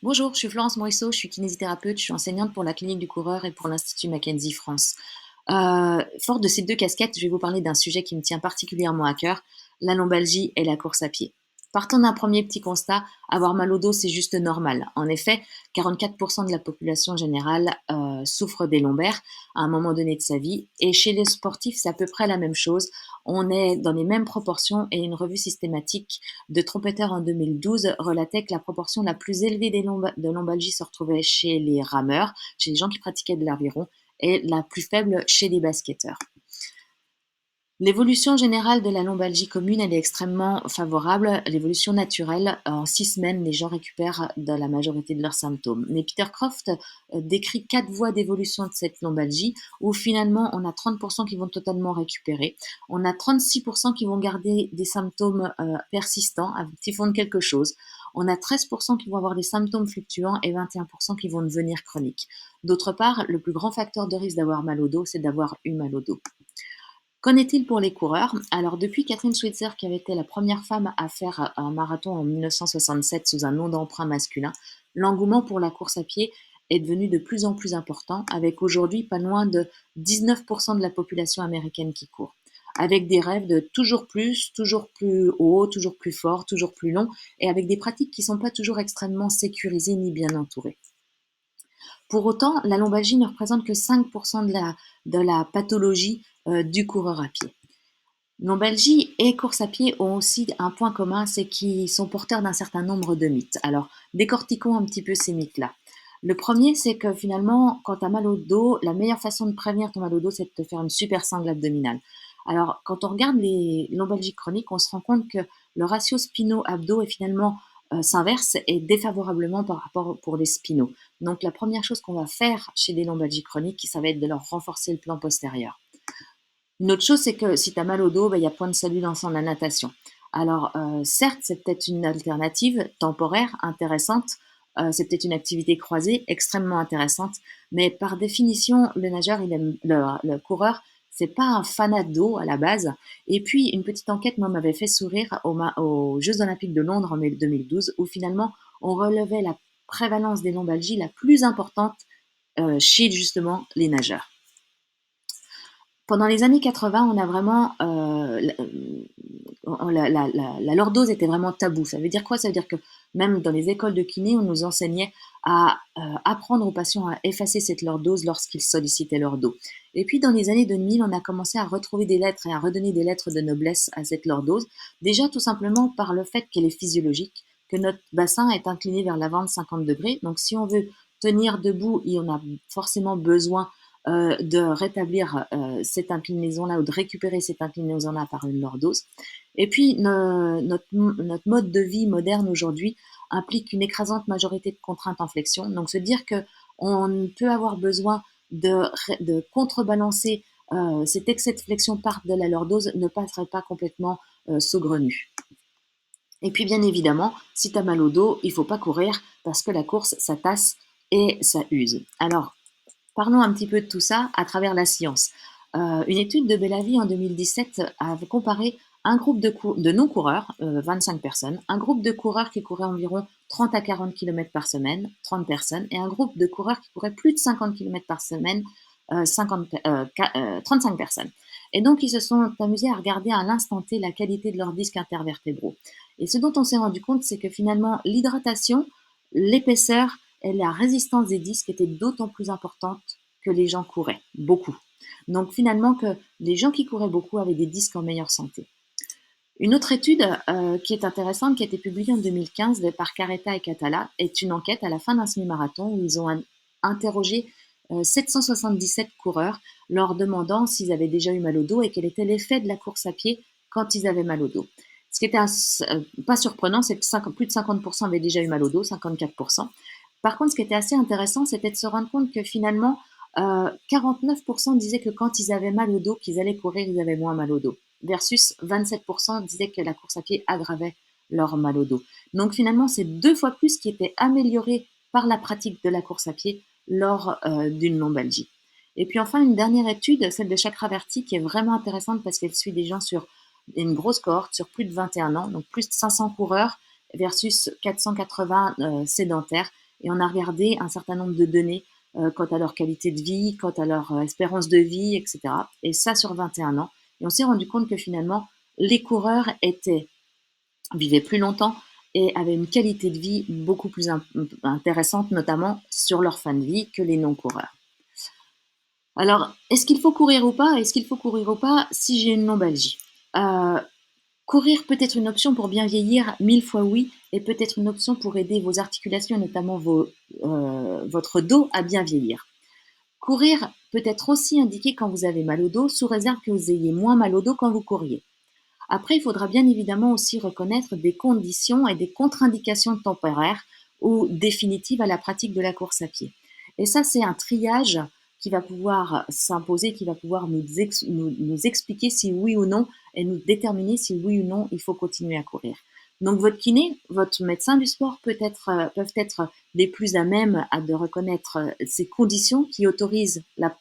Bonjour, je suis Florence Morisseau, je suis kinésithérapeute, je suis enseignante pour la Clinique du Coureur et pour l'Institut Mackenzie France. Forte de ces deux casquettes, je vais vous parler d'un sujet qui me tient particulièrement à cœur, la lombalgie et la course à pied. Partons d'un premier petit constat, avoir mal au dos, c'est juste normal. En effet, 44% de la population générale souffre des lombaires à un moment donné de sa vie, et chez les sportifs, c'est à peu près la même chose. On est dans les mêmes proportions, et une revue systématique de Trompeter en 2012 relatait que la proportion la plus élevée de lombalgie se retrouvait chez les rameurs, chez les gens qui pratiquaient de l'aviron, et la plus faible chez les basketteurs. L'évolution générale de la lombalgie commune, elle est extrêmement favorable. L'évolution naturelle, en 6 semaines, les gens récupèrent de la majorité de leurs symptômes. Mais Peter Croft décrit 4 voies d'évolution de cette lombalgie, où finalement on a 30% qui vont totalement récupérer, on a 36% qui vont garder des symptômes persistants, qui font de quelque chose, on a 13% qui vont avoir des symptômes fluctuants et 21% qui vont devenir chroniques. D'autre part, le plus grand facteur de risque d'avoir mal au dos, c'est d'avoir eu mal au dos. Qu'en est-il pour les coureurs? Alors, depuis Catherine Switzer, qui avait été la première femme à faire un marathon en 1967 sous un nom d'emprunt masculin, l'engouement pour la course à pied est devenu de plus en plus important, avec aujourd'hui pas loin de 19% de la population américaine qui court, avec des rêves de toujours plus haut, toujours plus fort, toujours plus long, et avec des pratiques qui ne sont pas toujours extrêmement sécurisées ni bien entourées. Pour autant, la lombalgie ne représente que 5% de la pathologie du coureur à pied. Lombalgie et course à pied ont aussi un point commun, c'est qu'ils sont porteurs d'un certain nombre de mythes. Alors, décortiquons un petit peu ces mythes-là. Le premier, c'est que finalement, quand tu as mal au dos, la meilleure façon de prévenir ton mal au dos, c'est de te faire une super sangle abdominale. Alors, quand on regarde les lombalgies chroniques, on se rend compte que le ratio spino-abdo est finalement s'inverse et défavorablement par rapport pour les spinos. Donc, la première chose qu'on va faire chez les lombalgies chroniques, ça va être de leur renforcer le plan postérieur. Une autre chose, c'est que si tu as mal au dos, il y a point de salut dans la natation. Alors, certes, c'est peut-être une alternative temporaire, intéressante. C'est peut-être une activité croisée extrêmement intéressante. Mais par définition, le coureur, c'est pas un fanat d'eau à la base. Et puis, une petite enquête, moi, m'avait fait sourire aux Jeux Olympiques de Londres en 2012, où finalement, on relevait la prévalence des lombalgies la plus importante chez justement les nageurs. Pendant les années 80, on a vraiment la lordose était vraiment tabou. Ça veut dire quoi? Ça veut dire que même dans les écoles de kiné, on nous enseignait à apprendre aux patients à effacer cette lordose lorsqu'ils sollicitaient leur dos. Et puis dans les années 2000, on a commencé à retrouver des lettres et à redonner des lettres de noblesse à cette lordose. Déjà tout simplement par le fait qu'elle est physiologique, que notre bassin est incliné vers l'avant de 50 degrés. Donc si on veut tenir debout, on a forcément besoin de rétablir cette inclinaison-là ou de récupérer cette inclinaison-là par une lordose. Et puis, notre mode de vie moderne aujourd'hui implique une écrasante majorité de contraintes en flexion. Donc, se dire qu'on peut avoir besoin de contrebalancer cet excès de flexion par de la lordose ne passerait pas complètement saugrenu. Et puis, bien évidemment, si tu as mal au dos, il ne faut pas courir parce que la course, ça tasse et ça use. Alors, parlons un petit peu de tout ça à travers la science. Une étude de Bellavi en 2017 avait comparé un groupe de non-coureurs, 25 personnes, un groupe de coureurs qui couraient environ 30 à 40 km par semaine, 30 personnes, et un groupe de coureurs qui couraient plus de 50 km par semaine, 35 personnes. Et donc, ils se sont amusés à regarder à l'instant T la qualité de leurs disques intervertébraux. Et ce dont on s'est rendu compte, c'est que finalement, l'hydratation, l'épaisseur et la résistance des disques étaient d'autant plus importantes que les gens couraient, beaucoup. Donc finalement, que les gens qui couraient beaucoup avaient des disques en meilleure santé. Une autre étude qui est intéressante, qui a été publiée en 2015 par Caretta et Catala, est une enquête à la fin d'un semi-marathon où ils ont interrogé 777 coureurs, leur demandant s'ils avaient déjà eu mal au dos et quel était l'effet de la course à pied quand ils avaient mal au dos. Ce qui était pas surprenant, c'est que plus de 50% avaient déjà eu mal au dos, 54%. Par contre, ce qui était assez intéressant, c'était de se rendre compte que finalement, 49% disaient que quand ils avaient mal au dos, qu'ils allaient courir, ils avaient moins mal au dos, versus 27% disaient que la course à pied aggravait leur mal au dos. Donc finalement, c'est 2 fois plus qui était amélioré par la pratique de la course à pied lors d'une lombalgie. Et puis enfin, une dernière étude, celle de Chakravarti, qui est vraiment intéressante parce qu'elle suit des gens sur une grosse cohorte, sur plus de 21 ans, donc plus de 500 coureurs versus 480 sédentaires. et on a regardé un certain nombre de données quant à leur qualité de vie, quant à leur espérance de vie, etc. Et ça sur 21 ans. Et on s'est rendu compte que finalement, les coureurs vivaient plus longtemps et avaient une qualité de vie beaucoup plus intéressante, notamment sur leur fin de vie, que les non-coureurs. Alors, est-ce qu'il faut courir ou pas? Est-ce qu'il faut courir ou pas si j'ai une lombalgie? Euh, Courir peut être une option pour bien vieillir, 1000 fois oui, et peut être une option pour aider vos articulations, notamment votre dos, à bien vieillir. Courir peut être aussi indiqué quand vous avez mal au dos, sous réserve que vous ayez moins mal au dos quand vous couriez. Après, il faudra bien évidemment aussi reconnaître des conditions et des contre-indications temporaires ou définitives à la pratique de la course à pied. Et ça, c'est un triage qui va pouvoir s'imposer, qui va pouvoir nous expliquer si oui ou non, et nous déterminer si oui ou non il faut continuer à courir. Donc votre kiné, votre médecin du sport peuvent être les plus à même de reconnaître ces conditions qui autorisent la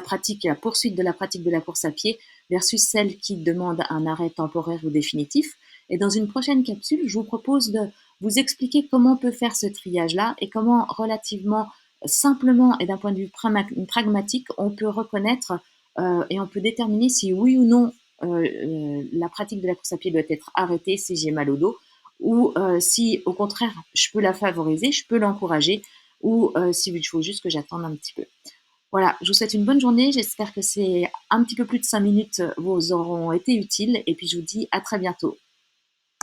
pratique, la poursuite de la pratique de la course à pied versus celle qui demande un arrêt temporaire ou définitif. Et dans une prochaine capsule, je vous propose de vous expliquer comment on peut faire ce triage-là et comment relativement simplement et d'un point de vue pragmatique, on peut reconnaître et on peut déterminer si oui ou non la pratique de la course à pied doit être arrêtée si j'ai mal au dos ou si au contraire je peux la favoriser, je peux l'encourager ou s'il faut juste que j'attende un petit peu. Voilà, je vous souhaite une bonne journée. J'espère que ces un petit peu plus de 5 minutes vous auront été utiles et puis je vous dis à très bientôt.